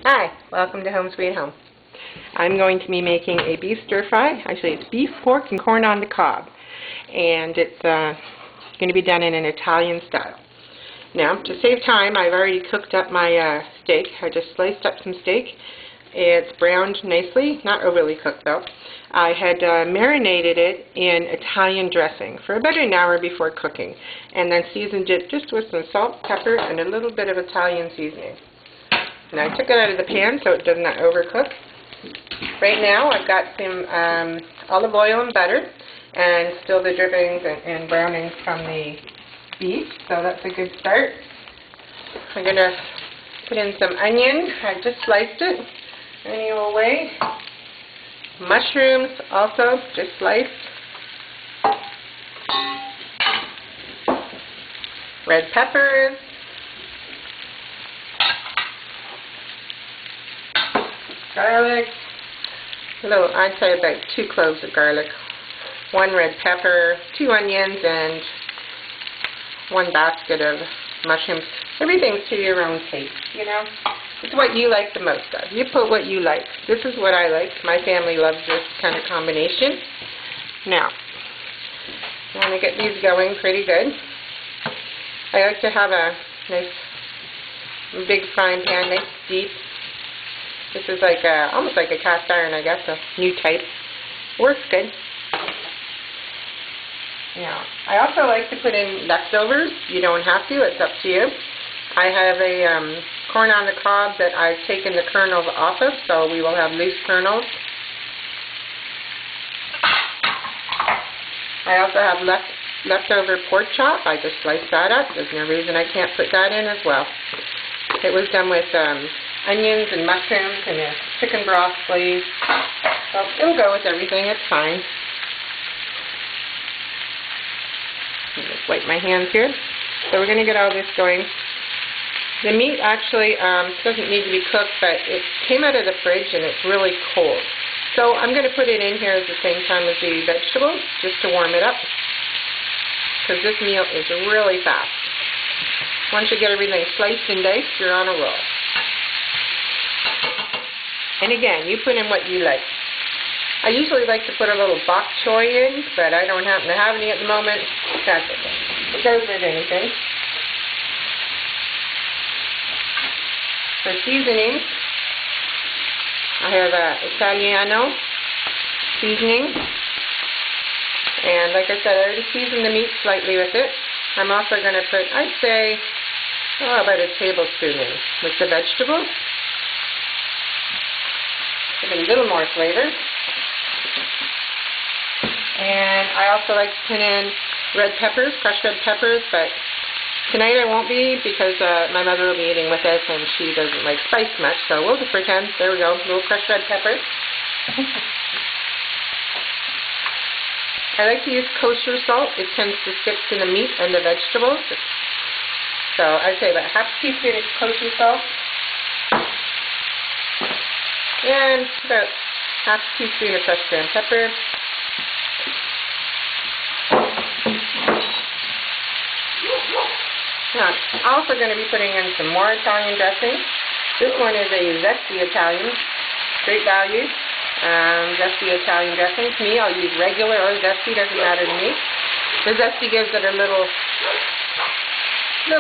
Hi, welcome to Home Sweet Home. I'm going to be making a beef stir fry. Actually, it's beef, pork, and corn on the cob. And it's going to be done in an Italian style. Now, to save time, I've already cooked up my steak. I just sliced up some steak. It's browned nicely, not overly cooked though. I had marinated it in Italian dressing for about an hour before cooking, and then seasoned it just with some salt, pepper, and a little bit of Italian seasoning. And I took it out of the pan so it does not overcook. Right now I've got some olive oil and butter and still the drippings and brownings from the beef, so that's a good start. I'm going to put in some onion. I just sliced it any old way. Mushrooms also just sliced. Red peppers. Garlic, I'd say about 2 cloves of garlic, 1 red pepper, 2 onions, and 1 basket of mushrooms. Everything's to your own taste, you know. It's what you like the most of. You put what you like. This is what I like. My family loves this kind of combination. Now, I want to get these going pretty good. I like to have a nice big frying pan, nice deep. This is like almost like a cast iron, I guess, a new type. Works good. Now, I also like to put in leftovers. You don't have to. It's up to you. I have a corn on the cob that I've taken the kernels off of, so we will have loose kernels. I also have leftover pork chop. I just sliced that up. There's no reason I can't put that in as well. It was done with onions and mushrooms and a chicken broth glaze. So it'll go with everything. It's fine. Just wipe my hands here. So we're going to get all this going. The meat actually doesn't need to be cooked, but it came out of the fridge and it's really cold. So I'm going to put it in here at the same time as the vegetables, just to warm it up, because this meal is really fast. Once you get everything sliced and diced, you're on a roll. And again, you put in what you like. I usually like to put a little bok choy in, but I don't happen to have any at the moment. That's okay. It goes with anything. For seasoning, I have Italiano seasoning. And like I said, I already seasoned the meat slightly with it. I'm also going to put, I'd say, about a tablespoon in with the vegetables. Give it a little more flavor. And I also like to put in red peppers, crushed red peppers, but tonight I won't be because my mother will be eating with us and she doesn't like spice much, so we'll just pretend. There we go, a little crushed red pepper. I like to use kosher salt. It tends to stick to the meat and the vegetables. So I'd say about half a teaspoon of kosher salt. And about half a teaspoon of crushed ground pepper. Now, I'm also going to be putting in some more Italian dressing. This one is a zesty Italian, great value. Zesty Italian dressing. To me, I'll use regular or zesty, doesn't matter to me. The zesty gives it a little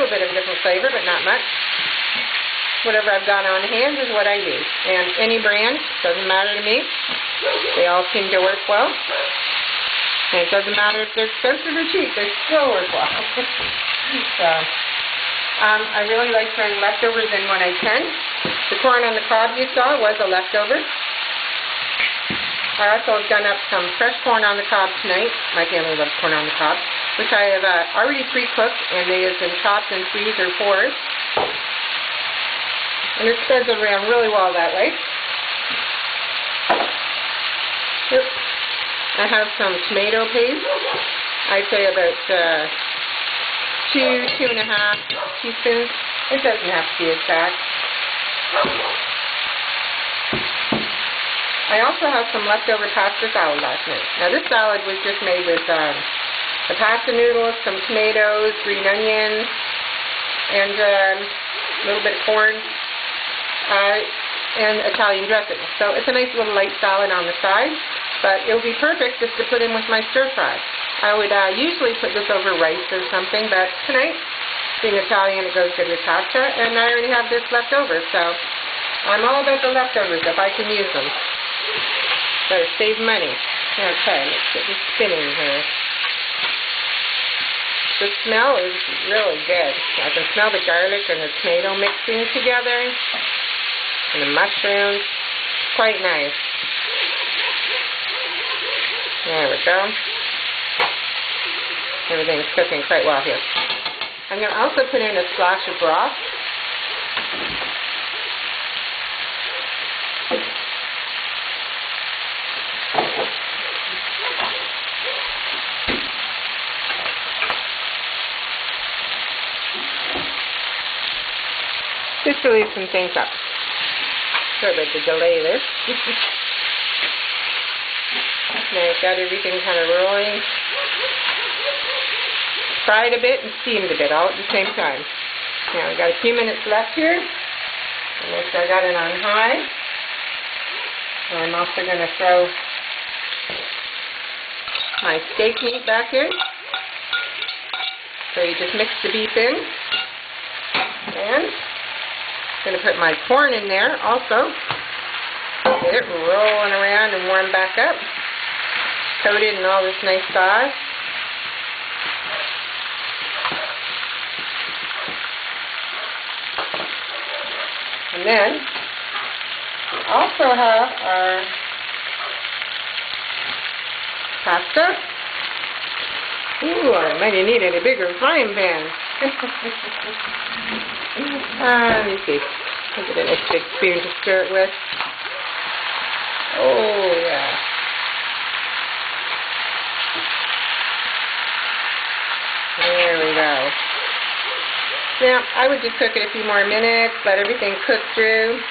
bit of a different flavor, but not much. Whatever I've got on hand is what I use. And any brand, doesn't matter to me. They all seem to work well. And it doesn't matter if they're expensive or cheap, they still work well. So, I really like throwing leftovers in when I can. The corn on the cob you saw was a leftover. I also have done up some fresh corn on the cob tonight. My family loves corn on the cob, which I have already pre-cooked, and they have been chopped in 3s or 4s. And it spreads around really well that way. Oops. I have some tomato paste. I'd say about 2.5 teaspoons. It doesn't have to be exact. I also have some leftover pasta salad last night. Now this salad was just made with the pasta noodles, some tomatoes, green onions, and a little bit of corn. and Italian dressing. So it's a nice little light salad on the side, but it would be perfect just to put in with my stir fry. I would usually put this over rice or something, but tonight, being Italian, it goes good with pasta, and I already have this left over, so I'm all about the leftovers if I can use them. Better save money. Okay, let's get this spinning here. The smell is really good. I can smell the garlic and the tomato mixing together, and the mushrooms. Quite nice. There we go. Everything's cooking quite well here. I'm going to also put in a splash of broth. Just to loosen things up. Sorry about the delay there. Now I've got everything kind of rolling. Fried a bit and steamed a bit all at the same time. Now we've got a few minutes left here. And I got it on high. And I'm also going to throw my steak meat back in. So you just mix the beef in. And I'm going to put my corn in there also. Get it rolling around and warm back up. Coated in all this nice sauce. And then also have our pasta. Ooh, I might have needed a bigger frying pan. Let me see. I'll get a nice big spoon to stir it with. Oh, yeah. There we go. Now, I would just cook it a few more minutes, let everything cook through.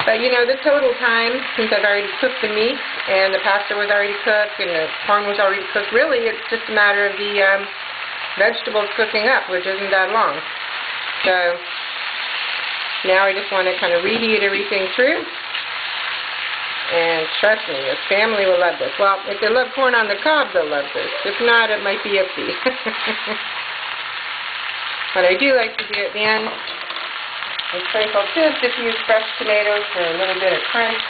But, you know, the total time, since I've already cooked the meat, and the pasta was already cooked, and the corn was already cooked, really it's just a matter of the vegetables cooking up, which isn't that long. So, now I just want to kind of reheat everything through. And trust me, your family will love this. Well, if they love corn on the cob, they'll love this. If not, it might be iffy. What I do like to do at the end is sprinkle just a few fresh tomatoes for a little bit of crunch.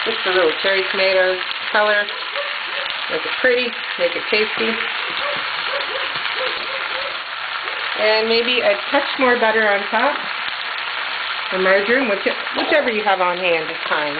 Just the little cherry tomatoes, color, make it pretty, make it tasty. And maybe a touch more butter on top, or margarine, whichever you have on hand is fine.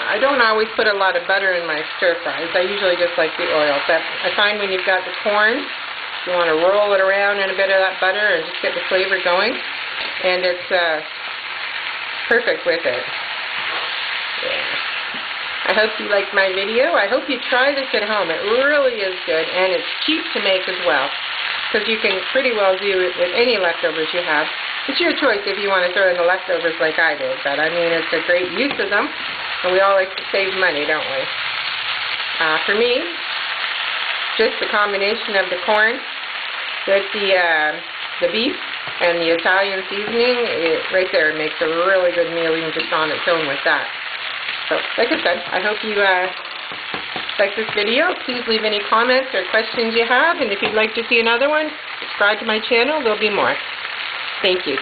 I don't always put a lot of butter in my stir fries. I usually just like the oil. But I find when you've got the corn, you want to roll it around in a bit of that butter and just get the flavor going. And it's perfect with it. Yeah. I hope you liked my video. I hope you try this at home. It really is good, and it's cheap to make as well. Because you can pretty well do it with any leftovers you have. It's your choice if you want to throw in the leftovers like I did. But I mean, it's a great use of them. And we all like to save money, don't we? For me, just the combination of the corn with the beef and the Italian seasoning, right there makes a really good meal even just on its own with that. So, like I said, I hope you like this video. Please leave any comments or questions you have. And if you'd like to see another one, subscribe to my channel. There'll be more. Thank you.